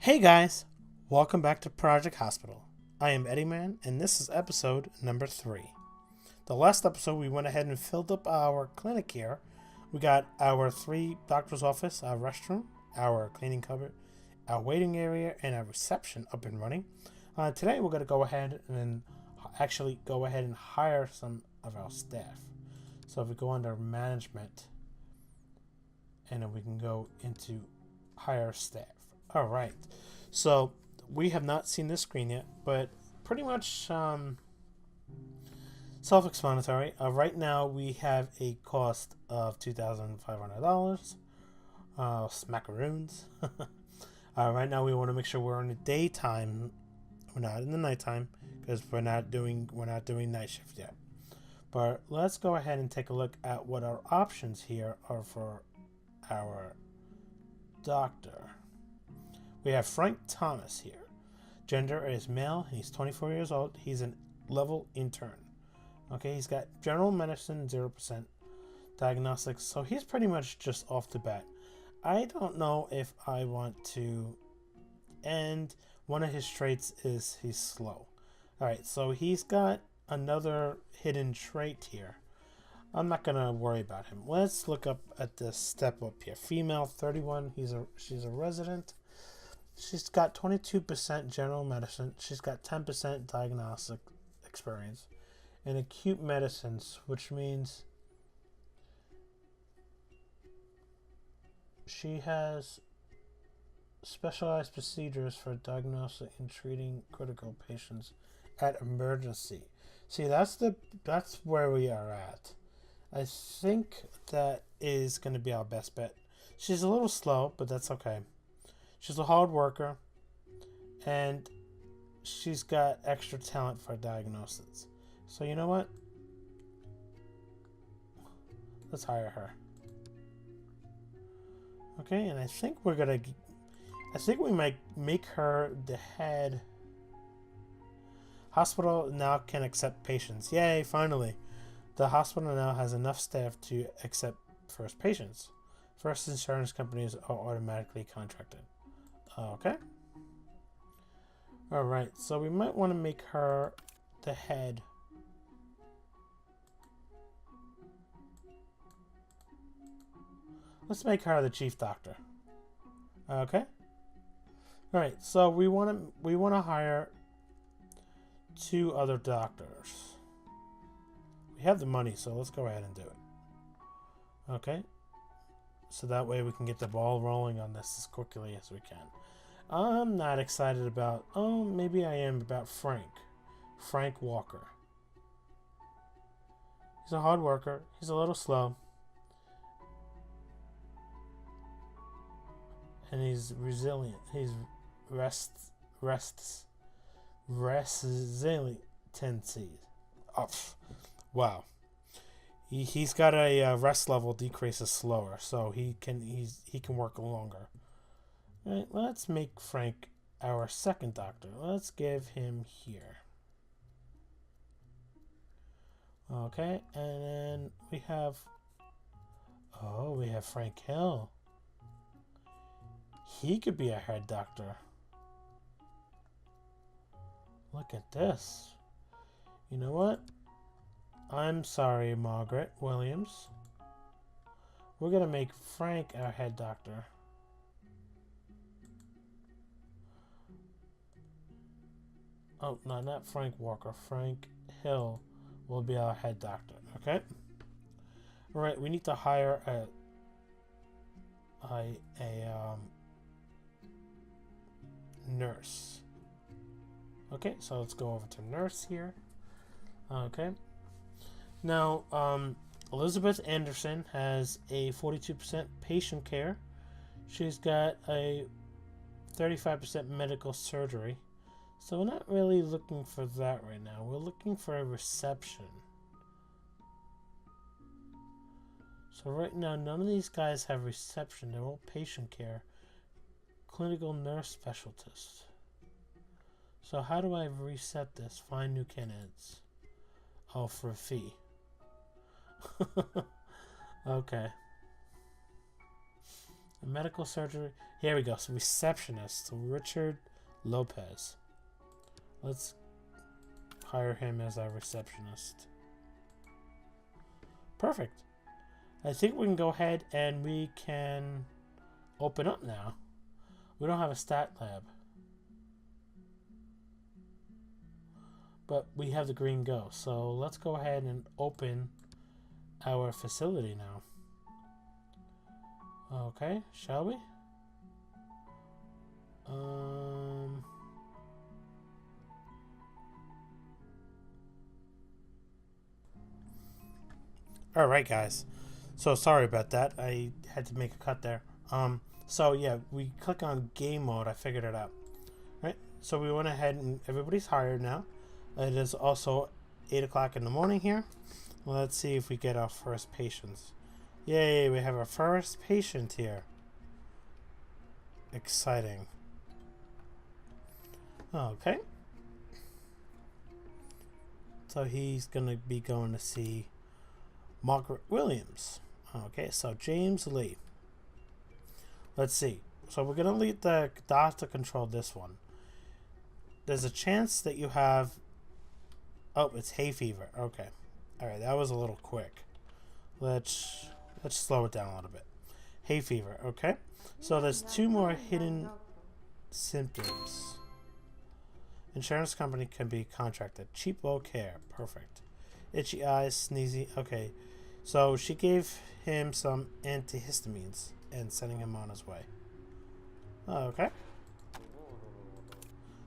Hey guys, welcome back to Project Hospital. I am Eddie Man, and this is episode number 3. The last episode, we went ahead and filled up our clinic here. We got our 3 doctor's office, our restroom, our cleaning cupboard, our waiting area, and our reception up and running. Today, we're going to go ahead and hire some of our staff. So if we go under management, and then we can go into hire staff. All right, so we have not seen this screen yet, but pretty much self-explanatory. Right now, we have a cost of $2,500. Smackaroons. Right now, we want to make sure we're in the daytime. We're not in the nighttime because we're not doing night shift yet. But let's go ahead and take a look at what our options here are for our doctor. We have Frank Thomas here. Gender is male. He's 24 years old. He's a level intern. Okay, he's got general medicine 0%, diagnostics. So he's pretty much just off the bat. I don't know if I want to. And one of his traits is he's slow. All right, so he's got another hidden trait here. I'm not gonna worry about him. Let's look up at this step up here. Female, 31. She's a resident. She's got 22% general medicine. She's got 10% diagnostic experience and acute medicines, which means she has specialized procedures for diagnosing and treating critical patients at emergency. See, that's where we are at. I think that is going to be our best bet. She's a little slow, but that's okay. She's a hard worker, and she's got extra talent for diagnosis. So you know what? Let's hire her. Okay, and I think we might make her the head. Hospital now can accept patients. Yay, finally. The hospital now has enough staff to accept first patients. First insurance companies are automatically contracted. Okay. Alright, so we might want to make her the head. Let's make her the chief doctor. Okay. Alright, so we want to hire 2 other doctors. We have the money, so let's go ahead and do it. Okay. So that way we can get the ball rolling on this as quickly as we can. I'm not excited about... Oh, maybe I am about Frank. Frank Walker. He's a hard worker. He's a little slow. And he's resilient. He's resiliency. Oh, wow. He's got a rest level decreases slower, so he can work longer. All right, let's make Frank our second doctor. Let's give him here. Okay, and then we have Frank Hill. He could be a head doctor. Look at this. You know what? I'm sorry, Margaret Williams. We're going to make Frank our head doctor. Oh, no, not Frank Walker. Frank Hill will be our head doctor. Okay? Alright, we need to hire a nurse. Okay, so let's go over to nurse here. Okay. Now, Elizabeth Anderson has a 42% patient care. She's got a 35% medical surgery. So we're not really looking for that right now. We're looking for a reception. So right now, none of these guys have reception. They're all patient care. Clinical nurse specialist. So how do I reset this? Find new candidates. Oh, for a fee. Okay. Medical surgery. Here we go. So receptionist. So Richard Lopez. Let's hire him as our receptionist. Perfect. I think we can go ahead and we can open up now. We don't have a stat lab. But we have the green go. So let's go ahead and open our facility now. Okay, shall we? Alright guys. So sorry about that. I had to make a cut there. So yeah, we click on game mode. I figured it out. Right? So we went ahead and everybody's hired now. It is also 8 o'clock in the morning here. Well, let's see if we get our first patients. Yay, we have our first patient here. Exciting. Okay. So he's going to be going to see Margaret Williams. Okay, so James Lee. Let's see. So we're going to leave the doctor control this one. There's a chance that you have... Oh, it's hay fever. Okay. Alright, that was a little quick. Let's slow it down a little bit. Hay fever, okay? So there's 2 more hidden symptoms. Insurance company can be contracted. Cheap low care. Perfect. Itchy eyes, sneezy. Okay. So she gave him some antihistamines and sending him on his way. Okay.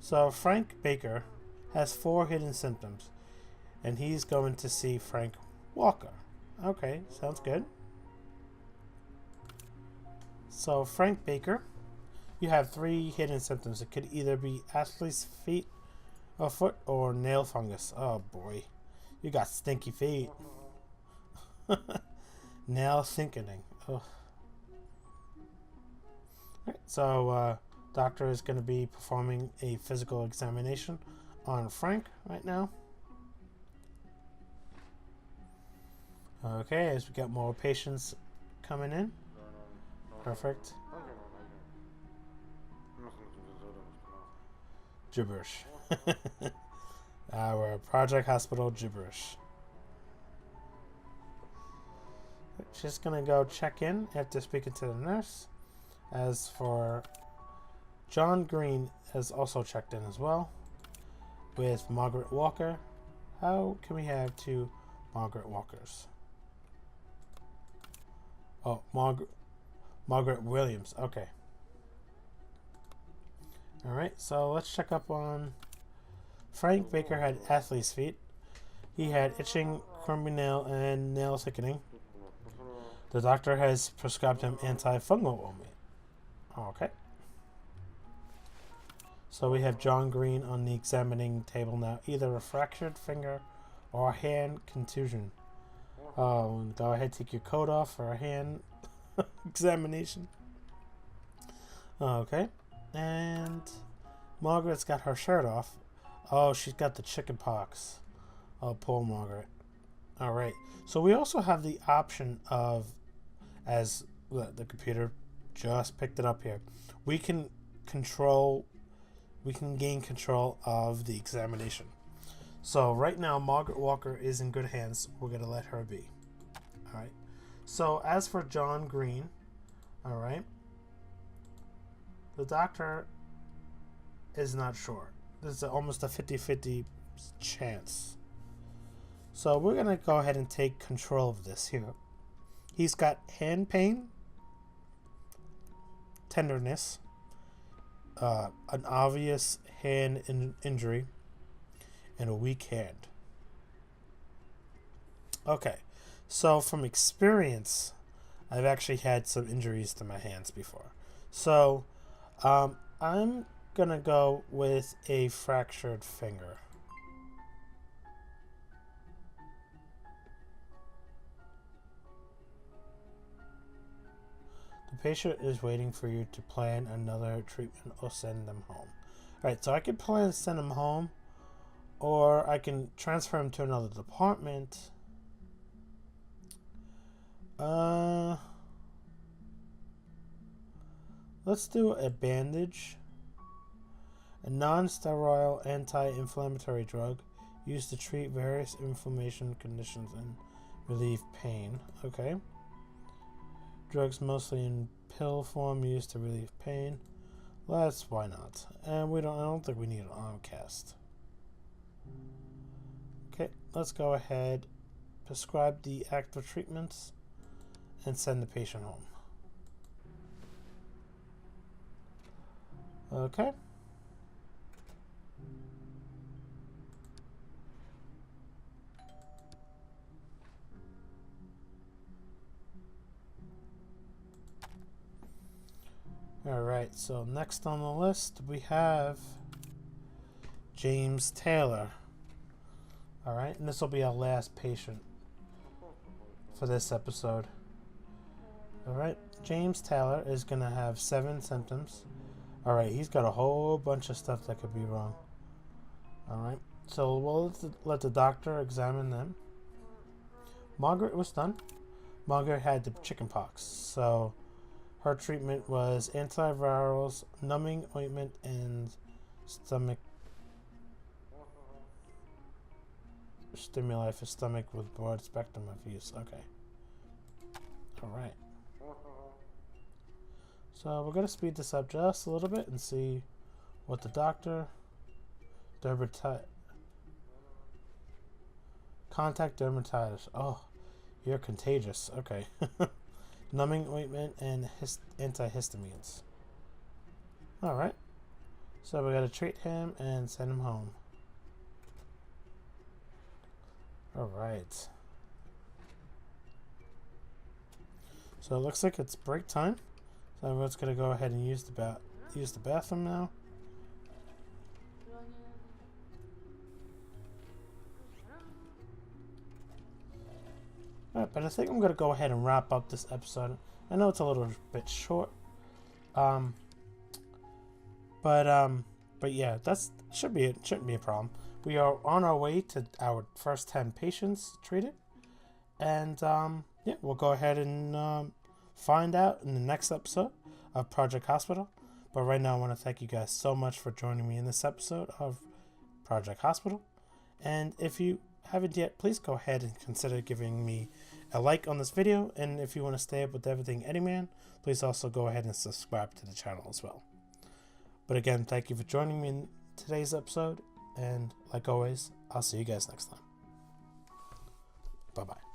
So Frank Baker has 4 hidden symptoms, and he's going to see Frank Walker. Okay, sounds good. So Frank Baker, you have 3 hidden symptoms. It could either be athlete's feet or foot or nail fungus. Oh boy, you got stinky feet. Nail thickening. Oh. Right, so doctor is going to be performing a physical examination on Frank right now. Okay, as we got more patients coming in. Perfect. Gibberish. Our Project Hospital gibberish. She's gonna go check in after speaking to the nurse. As for John Green has also checked in as well with Margaret Walker. How can we have 2 Margaret Walkers? Oh, Margaret Williams. Okay. Alright, so let's check up on Frank Baker. Had athlete's feet. He had itching, crumbly nail, and nail thickening. The doctor has prescribed him antifungal ointment. Okay. So we have John Green on the examining table now. Either a fractured finger or a hand contusion. Go ahead, take your coat off for a hand examination. Okay. And Margaret's got her shirt off. Oh, she's got the chicken pox. Oh, poor Margaret. Alright. So we also have the option of, as the computer just picked it up here, we can gain control of the examination. So right now Margaret Walker is in good hands. We're going to let her be. Alright. So as for John Green, alright, the doctor is not sure. There's almost a 50-50 chance. So we're going to go ahead and take control of this here. He's got hand pain, tenderness, an obvious hand injury, and a weak hand. Okay, so from experience, I've actually had some injuries to my hands before. So I'm gonna go with a fractured finger. The patient is waiting for you to plan another treatment or send them home. Alright, so I can plan to send him home, or I can transfer him to another department. Let's do a bandage. A non-steroidal anti-inflammatory drug used to treat various inflammation conditions and relieve pain. Okay. Drugs mostly in pill form used to relieve pain. Why not? And I don't think we need an arm cast. Okay, let's go ahead, prescribe the active treatments, and send the patient home. Okay. Alright, so next on the list we have James Taylor. Alright, and this will be our last patient for this episode. Alright, James Taylor is going to have 7 symptoms. Alright, he's got a whole bunch of stuff that could be wrong. Alright, so we'll let the doctor examine them. Margaret was done. Margaret had the chicken pox, so her treatment was antivirals, numbing ointment, and stomach stimuli for stomach with broad spectrum of use. Okay. Alright. So we're going to speed this up just a little bit and see what the doctor... Contact dermatitis. Oh, you're contagious. Okay. Numbing ointment and antihistamines. Alright. So we got to treat him and send him home. Alright. So it looks like it's break time. So everyone's going to go ahead and use the bathroom now. Alright, but I think I'm going to go ahead and wrap up this episode. I know it's a little bit short. But yeah, shouldn't be a problem. We are on our way to our first 10 patients treated. And yeah, we'll go ahead and find out in the next episode of Project Hospital. But right now I want to thank you guys so much for joining me in this episode of Project Hospital. And if you haven't yet, please go ahead and consider giving me a like on this video. And if you want to stay up with everything EddieMan, please also go ahead and subscribe to the channel as well. But again, thank you for joining me in today's episode. And like always, I'll see you guys next time. Bye-bye.